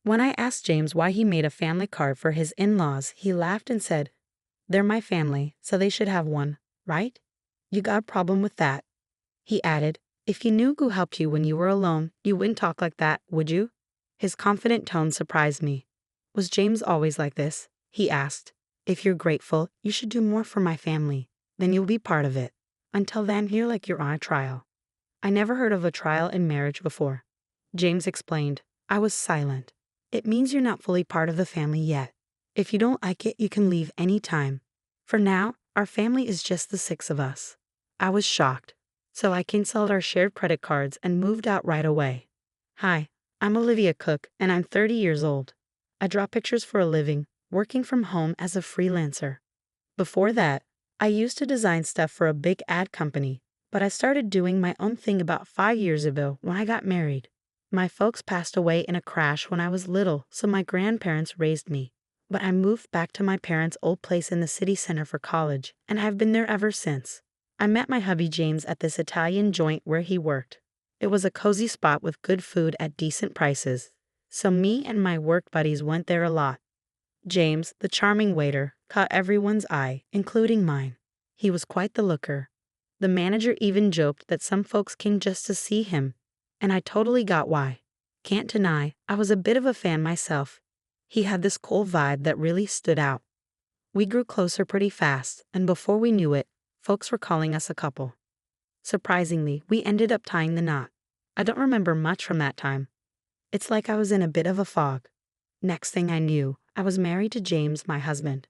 When I asked James why he made a family card for his in-laws, he laughed and said, "They're my family, so they should have one, right? You got a problem with that?" He added, "If you knew who helped you when you were alone, you wouldn't talk like that, would you?" His confident tone surprised me. Was James always like this? He asked. "If you're grateful, you should do more for my family. Then you'll be part of it. Until then, you're like you're on a trial." I never heard of a trial in marriage before. James explained. I was silent. "It means you're not fully part of the family yet. If you don't like it, you can leave any time. For now, our family is just the six of us." I was shocked. So I canceled our shared credit cards and moved out right away. "Hi, I'm Olivia Cook, and I'm 30 years old. I draw pictures for a living, working from home as a freelancer. Before that, I used to design stuff for a big ad company, but I started doing my own thing about 5 years ago when I got married. My folks passed away in a crash when I was little, so my grandparents raised me. But I moved back to my parents' old place in the city center for college, and I've been there ever since. I met my hubby James at this Italian joint where he worked. It was a cozy spot with good food at decent prices, so me and my work buddies went there a lot. James, the charming waiter, caught everyone's eye, including mine. He was quite the looker. The manager even joked that some folks came just to see him, and I totally got why. Can't deny, I was a bit of a fan myself. He had this cool vibe that really stood out. We grew closer pretty fast, and before we knew it, folks were calling us a couple. Surprisingly, we ended up tying the knot. I don't remember much from that time. It's like I was in a bit of a fog. Next thing I knew, I was married to James, my husband.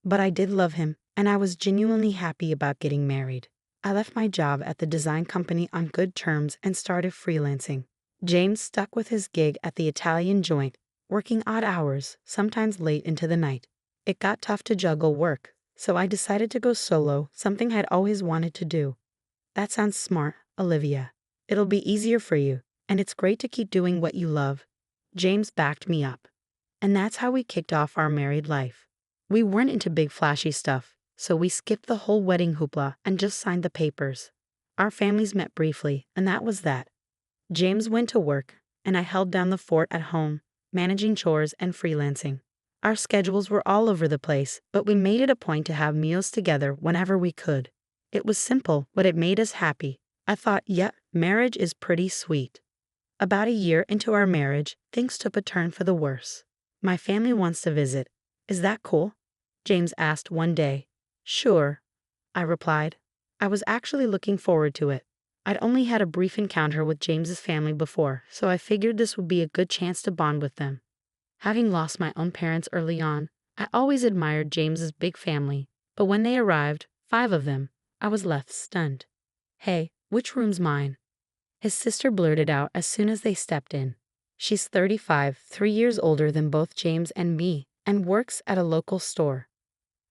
But I did love him, and I was genuinely happy about getting married. I left my job at the design company on good terms and started freelancing. James stuck with his gig at the Italian joint, working odd hours, sometimes late into the night. It got tough to juggle work, so I decided to go solo, something I'd always wanted to do. That sounds smart, Olivia. It'll be easier for you, and it's great to keep doing what you love. James backed me up. And that's how we kicked off our married life. We weren't into big flashy stuff, so we skipped the whole wedding hoopla and just signed the papers. Our families met briefly, and that was that. James went to work, and I held down the fort at home, managing chores and freelancing. Our schedules were all over the place, but we made it a point to have meals together whenever we could. It was simple, but it made us happy. I thought, yep, marriage is pretty sweet. About a year into our marriage, things took a turn for the worse. My family wants to visit. Is that cool? James asked one day. Sure, I replied. I was actually looking forward to it. I'd only had a brief encounter with James's family before, so I figured this would be a good chance to bond with them. Having lost my own parents early on, I always admired James's big family, but when they arrived, 5 of them, I was left stunned. Hey, which room's mine? His sister blurted out as soon as they stepped in. She's 35, 3 years older than both James and me, and works at a local store.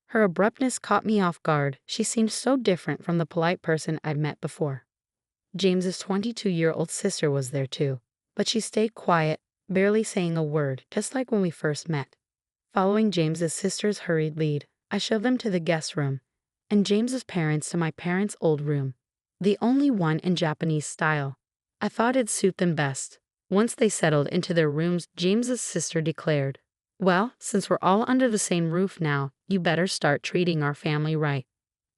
Her abruptness caught me off guard. She seemed so different from the polite person I'd met before. James's 22-year-old sister was there too, but she stayed quiet, barely saying a word, just like when we first met. Following James's sister's hurried lead, I showed them to the guest room, and James's parents to my parents' old room, the only one in Japanese style. I thought it'd suit them best. Once they settled into their rooms, James's sister declared, "Well, since we're all under the same roof now, you better start treating our family right."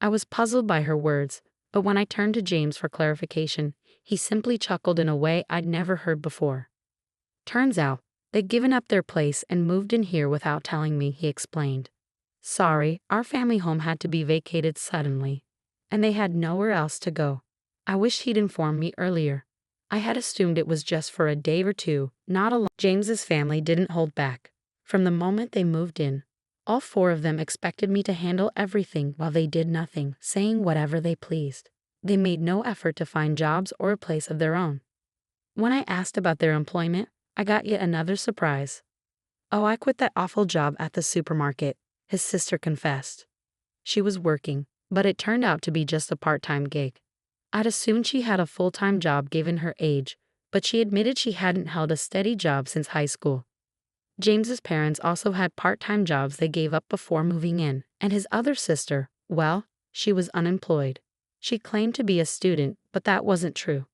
I was puzzled by her words, but when I turned to James for clarification, he simply chuckled in a way I'd never heard before. Turns out, they'd given up their place and moved in here without telling me, he explained. Sorry, our family home had to be vacated suddenly, and they had nowhere else to go. I wish he'd informed me earlier. I had assumed it was just for a day or two, not a long. James's family didn't hold back. From the moment they moved in, all 4 of them expected me to handle everything while they did nothing, saying whatever they pleased. They made no effort to find jobs or a place of their own. When I asked about their employment, I got yet another surprise. "Oh, I quit that awful job at the supermarket," his sister confessed. She was working, but it turned out to be just a part-time gig. I'd assumed she had a full-time job given her age, but she admitted she hadn't held a steady job since high school. James's parents also had part-time jobs they gave up before moving in, and his other sister, well, she was unemployed. She claimed to be a student, but that wasn't true.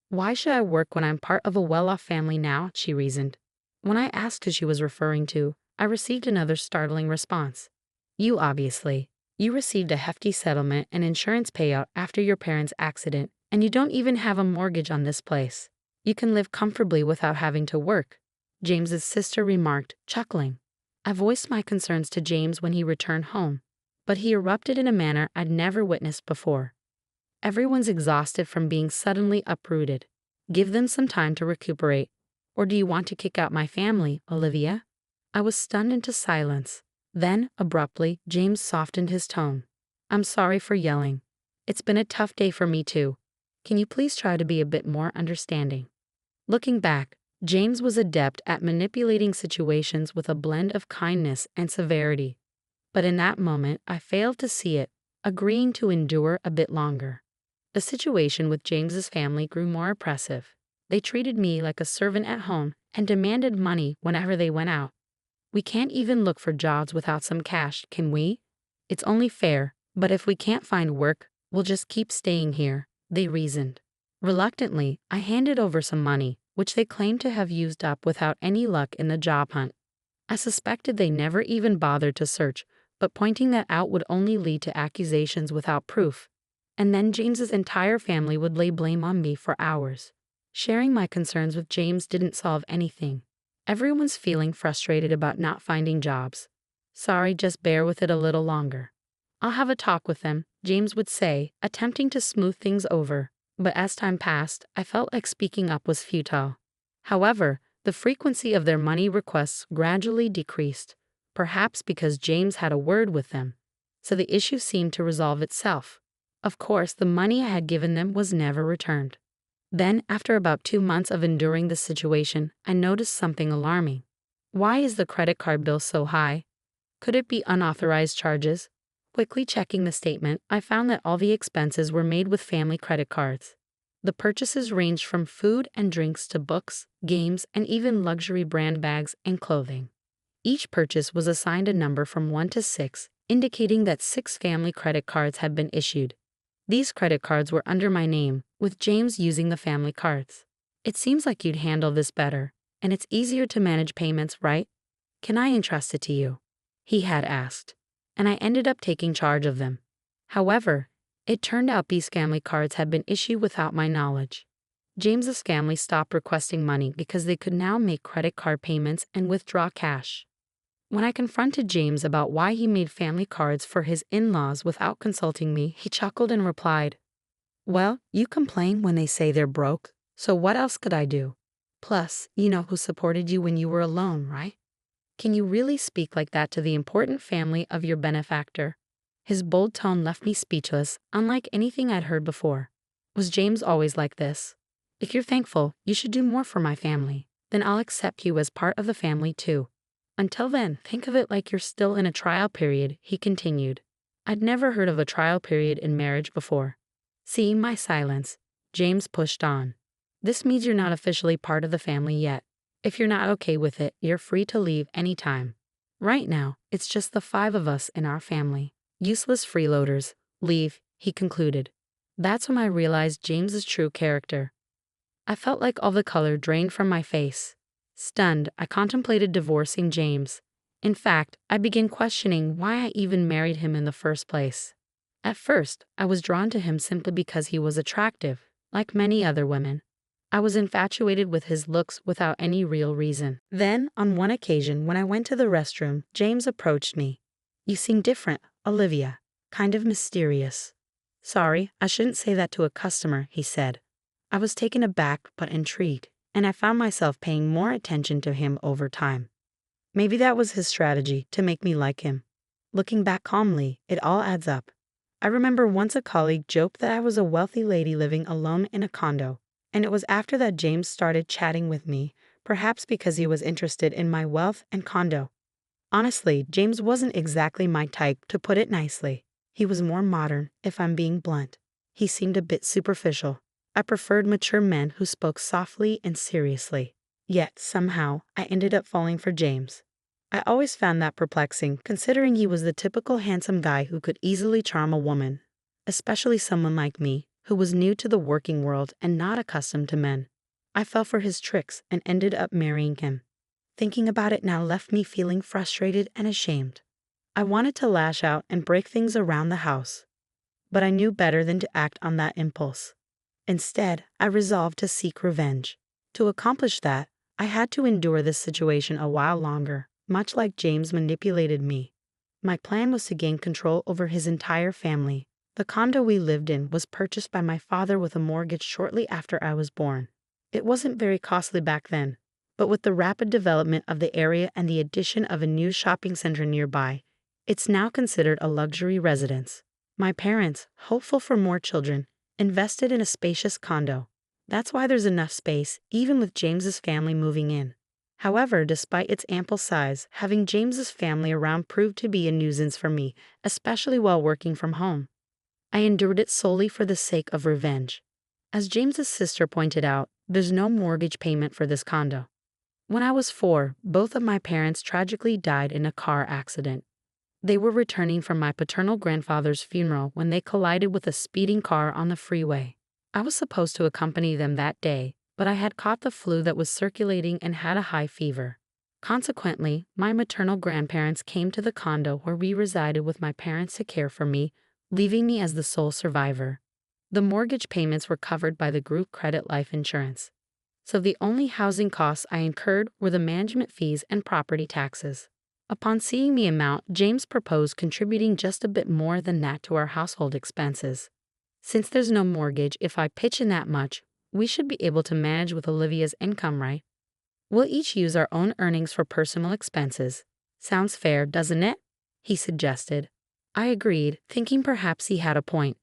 "Why should I work when I'm part of a well-off family now?" she reasoned. When I asked who she was referring to, I received another startling response. You obviously. You received a hefty settlement and insurance payout after your parents' accident, and you don't even have a mortgage on this place. You can live comfortably without having to work, James's sister remarked, chuckling. I voiced my concerns to James when he returned home, but he erupted in a manner I'd never witnessed before. Everyone's exhausted from being suddenly uprooted. Give them some time to recuperate. Or do you want to kick out my family, Olivia? I was stunned into silence. Then, abruptly, James softened his tone. I'm sorry for yelling. It's been a tough day for me too. Can you please try to be a bit more understanding? Looking back, James was adept at manipulating situations with a blend of kindness and severity. But in that moment, I failed to see it, agreeing to endure a bit longer. The situation with James's family grew more oppressive. They treated me like a servant at home and demanded money whenever they went out. We can't even look for jobs without some cash, can we? It's only fair, but if we can't find work, we'll just keep staying here, they reasoned. Reluctantly, I handed over some money, which they claimed to have used up without any luck in the job hunt. I suspected they never even bothered to search, but pointing that out would only lead to accusations without proof. And then James's entire family would lay blame on me for hours. Sharing my concerns with James didn't solve anything. Everyone's feeling frustrated about not finding jobs. Sorry, just bear with it a little longer. I'll have a talk with them, James would say, attempting to smooth things over. But as time passed, I felt like speaking up was futile. However, the frequency of their money requests gradually decreased, perhaps because James had a word with them. So the issue seemed to resolve itself. Of course, the money I had given them was never returned. Then, after about 2 months of enduring the situation, I noticed something alarming. Why is the credit card bill so high? Could it be unauthorized charges? Quickly checking the statement, I found that all the expenses were made with family credit cards. The purchases ranged from food and drinks to books, games, and even luxury brand bags and clothing. Each purchase was assigned a number from 1 to 6, indicating that 6 family credit cards had been issued. These credit cards were under my name, with James using the family cards. It seems like you'd handle this better, and it's easier to manage payments, right? Can I entrust it to you? He had asked, and I ended up taking charge of them. However, it turned out these family cards had been issued without my knowledge. James's family stopped requesting money because they could now make credit card payments and withdraw cash. When I confronted James about why he made family cards for his in-laws without consulting me, he chuckled and replied, well, you complain when they say they're broke, so what else could I do? Plus, you know who supported you when you were alone, right? Can you really speak like that to the important family of your benefactor? His bold tone left me speechless, unlike anything I'd heard before. Was James always like this? If you're thankful, you should do more for my family. Then I'll accept you as part of the family too. Until then, think of it like you're still in a trial period, he continued. I'd never heard of a trial period in marriage before. Seeing my silence, James pushed on. This means you're not officially part of the family yet. If you're not okay with it, you're free to leave anytime. Right now, it's just the 5 of us in our family. Useless freeloaders. Leave, he concluded. That's when I realized James's true character. I felt like all the color drained from my face. Stunned, I contemplated divorcing James. In fact, I began questioning why I even married him in the first place. At first, I was drawn to him simply because he was attractive, like many other women. I was infatuated with his looks without any real reason. Then, on one occasion when I went to the restroom, James approached me. You seem different, Olivia. Kind of mysterious. Sorry, I shouldn't say that to a customer, he said. I was taken aback but intrigued, and I found myself paying more attention to him over time. Maybe that was his strategy to make me like him. Looking back calmly, it all adds up. I remember once a colleague joked that I was a wealthy lady living alone in a condo, and it was after that James started chatting with me, perhaps because he was interested in my wealth and condo. Honestly, James wasn't exactly my type, to put it nicely. He was more modern, if I'm being blunt. He seemed a bit superficial. I preferred mature men who spoke softly and seriously. Yet, somehow, I ended up falling for James. I always found that perplexing, considering he was the typical handsome guy who could easily charm a woman, especially someone like me, who was new to the working world and not accustomed to men. I fell for his tricks and ended up marrying him. Thinking about it now left me feeling frustrated and ashamed. I wanted to lash out and break things around the house, but I knew better than to act on that impulse. Instead, I resolved to seek revenge. To accomplish that, I had to endure this situation a while longer, much like James manipulated me. My plan was to gain control over his entire family. The condo we lived in was purchased by my father with a mortgage shortly after I was born. It wasn't very costly back then, but with the rapid development of the area and the addition of a new shopping center nearby, it's now considered a luxury residence. My parents, hopeful for more children, invested in a spacious condo. That's why there's enough space, even with James's family moving in. However, despite its ample size, having James's family around proved to be a nuisance for me, especially while working from home. I endured it solely for the sake of revenge. As James's sister pointed out, there's no mortgage payment for this condo. When I was 4, both of my parents tragically died in a car accident. They were returning from my paternal grandfather's funeral when they collided with a speeding car on the freeway. I was supposed to accompany them that day, but I had caught the flu that was circulating and had a high fever. Consequently, my maternal grandparents came to the condo where we resided with my parents to care for me, leaving me as the sole survivor. The mortgage payments were covered by the group credit life insurance, so the only housing costs I incurred were the management fees and property taxes. Upon seeing the amount, James proposed contributing just a bit more than that to our household expenses. Since there's no mortgage, if I pitch in that much, we should be able to manage with Olivia's income, right? We'll each use our own earnings for personal expenses. Sounds fair, doesn't it? He suggested. I agreed, thinking perhaps he had a point.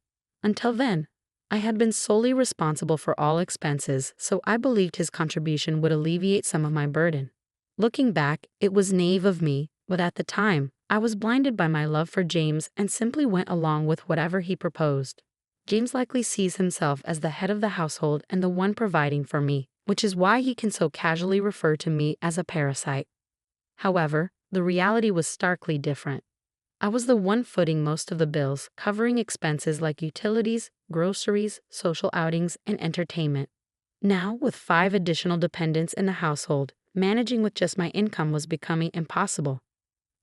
Until then, I had been solely responsible for all expenses, so I believed his contribution would alleviate some of my burden. Looking back, it was naive of me, but at the time, I was blinded by my love for James and simply went along with whatever he proposed. James likely sees himself as the head of the household and the one providing for me, which is why he can so casually refer to me as a parasite. However, the reality was starkly different. I was the one footing most of the bills, covering expenses like utilities, groceries, social outings, and entertainment. Now, with 5 additional dependents in the household, managing with just my income was becoming impossible.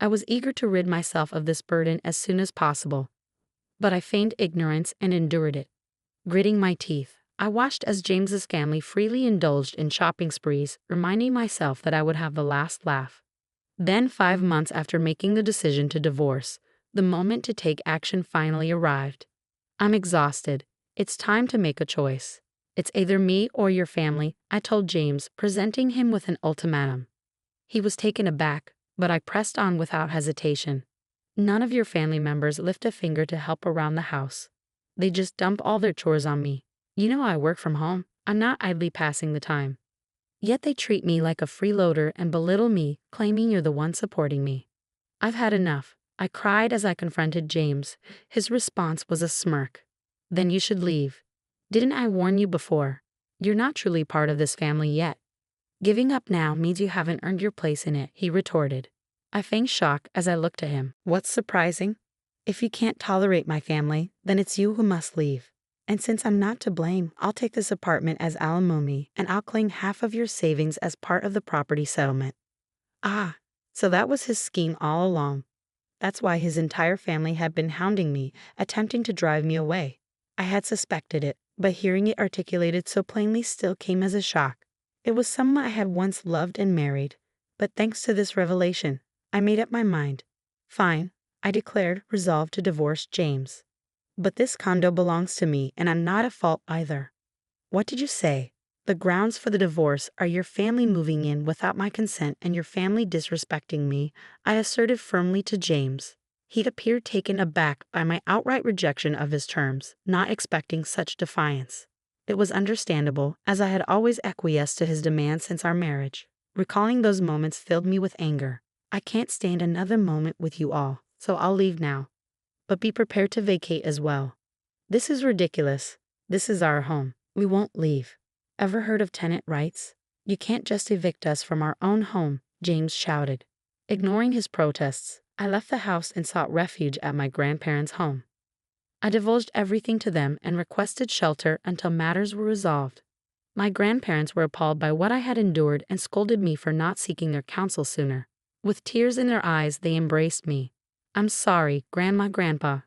I was eager to rid myself of this burden as soon as possible, but I feigned ignorance and endured it. Gritting my teeth, I watched as James's family freely indulged in shopping sprees, reminding myself that I would have the last laugh. Then, 5 months after making the decision to divorce, the moment to take action finally arrived. I'm exhausted. It's time to make a choice. It's either me or your family, I told James, presenting him with an ultimatum. He was taken aback, but I pressed on without hesitation. None of your family members lift a finger to help around the house. They just dump all their chores on me. You know I work from home. I'm not idly passing the time. Yet they treat me like a freeloader and belittle me, claiming you're the one supporting me. I've had enough. I cried as I confronted James. His response was a smirk. Then you should leave. Didn't I warn you before? You're not truly part of this family yet. Giving up now means you haven't earned your place in it, he retorted. I feigned shock as I looked at him. What's surprising? If you can't tolerate my family, then it's you who must leave. And since I'm not to blame, I'll take this apartment as alimony and I'll claim half of your savings as part of the property settlement. Ah, so that was his scheme all along. That's why his entire family had been hounding me, attempting to drive me away. I had suspected it, but hearing it articulated so plainly still came as a shock. It was someone I had once loved and married, but thanks to this revelation, I made up my mind. Fine, I declared, resolved to divorce James. But this condo belongs to me, and I'm not at fault either. What did you say? The grounds for the divorce are your family moving in without my consent and your family disrespecting me, I asserted firmly to James. He'd appeared taken aback by my outright rejection of his terms, not expecting such defiance. It was understandable, as I had always acquiesced to his demands since our marriage. Recalling those moments filled me with anger. I can't stand another moment with you all, so I'll leave now. But be prepared to vacate as well. This is ridiculous. This is our home. We won't leave. Ever heard of tenant rights? You can't just evict us from our own home, James shouted. Ignoring his protests, I left the house and sought refuge at my grandparents' home. I divulged everything to them and requested shelter until matters were resolved. My grandparents were appalled by what I had endured and scolded me for not seeking their counsel sooner. With tears in their eyes, they embraced me. "I'm sorry, Grandpa.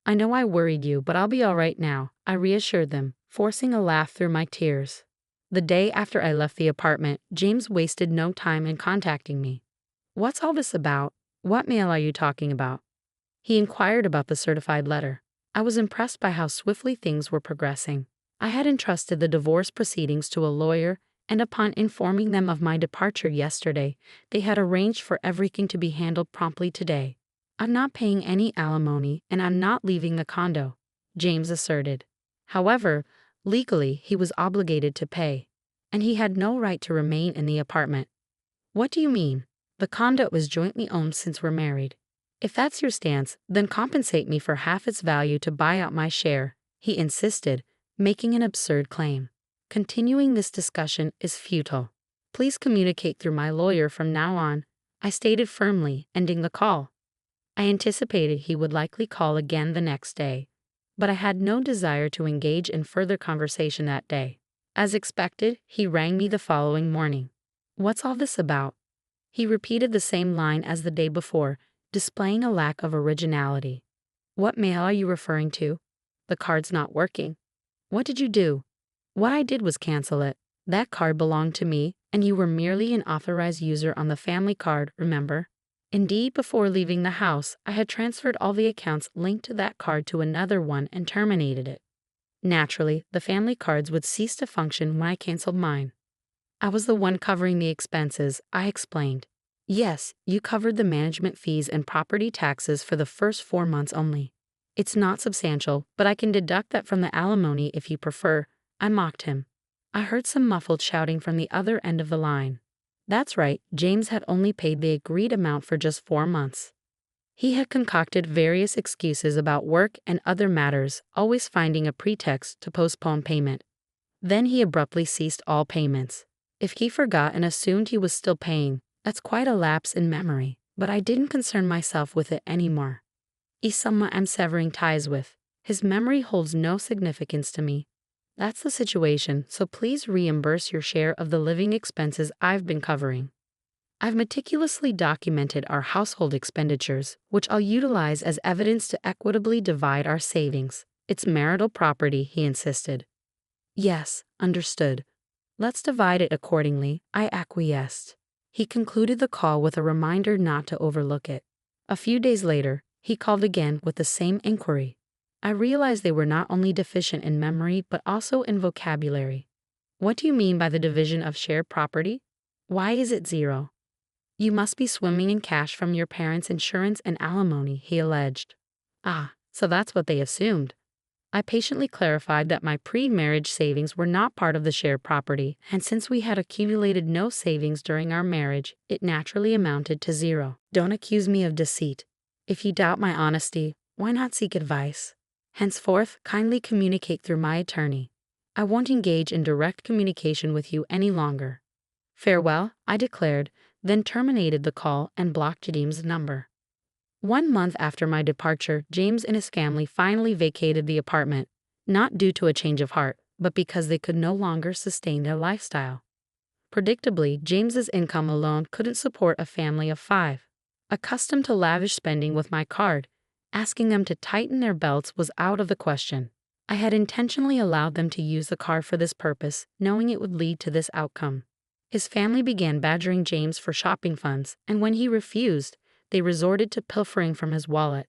I know I worried you, but I'll be all right now," I reassured them, forcing a laugh through my tears. The day after I left the apartment, James wasted no time in contacting me. "What's all this about? What mail are you talking about?" He inquired about the certified letter. I was impressed by how swiftly things were progressing. I had entrusted the divorce proceedings to a lawyer, and upon informing them of my departure yesterday, they had arranged for everything to be handled promptly today. "I'm not paying any alimony, and I'm not leaving the condo," James asserted. However, legally he was obligated to pay, and he had no right to remain in the apartment. "What do you mean? The condo is jointly owned since we're married. If that's your stance, then compensate me for half its value to buy out my share," he insisted, making an absurd claim. "Continuing this discussion is futile. Please communicate through my lawyer from now on," I stated firmly, ending the call. I anticipated he would likely call again the next day, but I had no desire to engage in further conversation that day. As expected, he rang me the following morning. "What's all this about?" He repeated the same line as the day before, displaying a lack of originality. "What mail are you referring to? The card's not working." "What did you do?" "What I did was cancel it. That card belonged to me, and you were merely an authorized user on the family card, remember?" Indeed, before leaving the house, I had transferred all the accounts linked to that card to another one and terminated it. Naturally, the family cards would cease to function when I canceled mine. "I was the one covering the expenses," I explained. "Yes, you covered the management fees and property taxes for the first 4 months only. It's not substantial, but I can deduct that from the alimony if you prefer," I mocked him. I heard some muffled shouting from the other end of the line. That's right, James had only paid the agreed amount for just 4 months. He had concocted various excuses about work and other matters, always finding a pretext to postpone payment. Then he abruptly ceased all payments. If he forgot and assumed he was still paying, that's quite a lapse in memory, but I didn't concern myself with it anymore. He's someone I'm severing ties with. His memory holds no significance to me. That's the situation, so please reimburse your share of the living expenses I've been covering. I've meticulously documented our household expenditures, which I'll utilize as evidence to equitably divide our savings. It's marital property, he insisted. "Yes, understood. Let's divide it accordingly," I acquiesced. He concluded the call with a reminder not to overlook it. A few days later, he called again with the same inquiry. I realized they were not only deficient in memory but also in vocabulary. "What do you mean by the division of shared property? Why is it 0? You must be swimming in cash from your parents' insurance and alimony," he alleged. "Ah, so that's what they assumed." I patiently clarified that my pre-marriage savings were not part of the shared property, and since we had accumulated no savings during our marriage, it naturally amounted to 0. Don't accuse me of deceit. If you doubt my honesty, why not seek advice? Henceforth, kindly communicate through my attorney. I won't engage in direct communication with you any longer. Farewell, I declared, then terminated the call and blocked James' number. 1 month after my departure, James and his family finally vacated the apartment, not due to a change of heart, but because they could no longer sustain their lifestyle. Predictably, James's income alone couldn't support a family of 5. Accustomed to lavish spending with my card, asking them to tighten their belts was out of the question. I had intentionally allowed them to use the card for this purpose, knowing it would lead to this outcome. His family began badgering James for shopping funds, and when he refused, they resorted to pilfering from his wallet.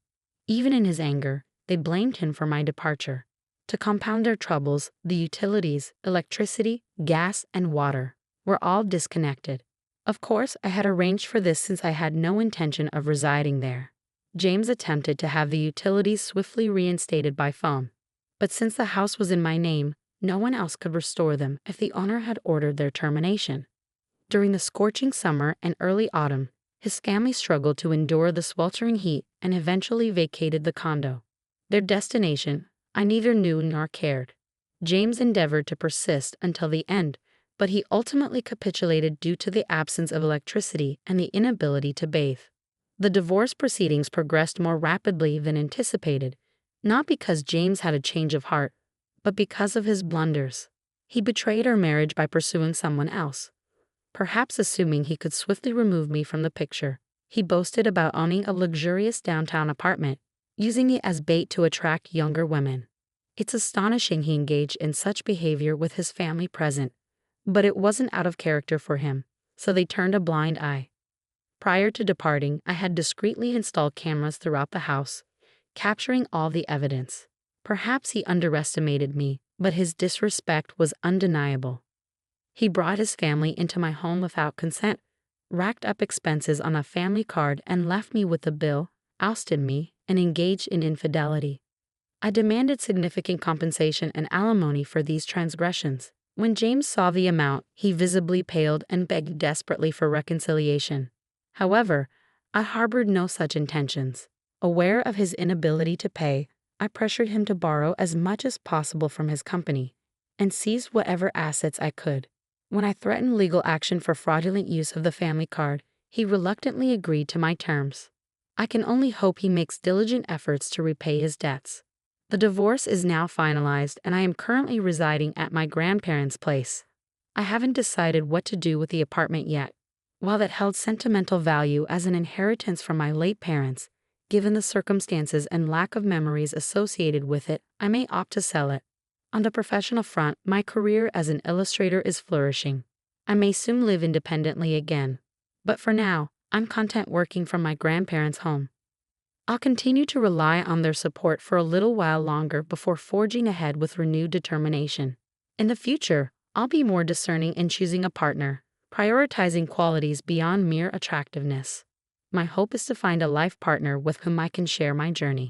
Even in his anger, they blamed him for my departure. To compound their troubles, the utilities, electricity, gas, and water were all disconnected. Of course, I had arranged for this since I had no intention of residing there. James attempted to have the utilities swiftly reinstated by phone. But since the house was in my name, no one else could restore them if the owner had ordered their termination. During the scorching summer and early autumn, his family struggled to endure the sweltering heat and eventually vacated the condo. Their destination, I neither knew nor cared. James endeavored to persist until the end, but he ultimately capitulated due to the absence of electricity and the inability to bathe. The divorce proceedings progressed more rapidly than anticipated, not because James had a change of heart, but because of his blunders. He betrayed our marriage by pursuing someone else, perhaps assuming he could swiftly remove me from the picture. He boasted about owning a luxurious downtown apartment, using it as bait to attract younger women. It's astonishing he engaged in such behavior with his family present, but it wasn't out of character for him, so they turned a blind eye. Prior to departing, I had discreetly installed cameras throughout the house, capturing all the evidence. Perhaps he underestimated me, but his disrespect was undeniable. He brought his family into my home without consent, racked up expenses on a family card, and left me with a bill, ousted me, and engaged in infidelity. I demanded significant compensation and alimony for these transgressions. When James saw the amount, he visibly paled and begged desperately for reconciliation. However, I harbored no such intentions. Aware of his inability to pay, I pressured him to borrow as much as possible from his company and seized whatever assets I could. When I threatened legal action for fraudulent use of the family card, he reluctantly agreed to my terms. I can only hope he makes diligent efforts to repay his debts. The divorce is now finalized, and I am currently residing at my grandparents' place. I haven't decided what to do with the apartment yet. While it held sentimental value as an inheritance from my late parents, given the circumstances and lack of memories associated with it, I may opt to sell it. On the professional front, my career as an illustrator is flourishing. I may soon live independently again. But for now, I'm content working from my grandparents' home. I'll continue to rely on their support for a little while longer before forging ahead with renewed determination. In the future, I'll be more discerning in choosing a partner, prioritizing qualities beyond mere attractiveness. My hope is to find a life partner with whom I can share my journey.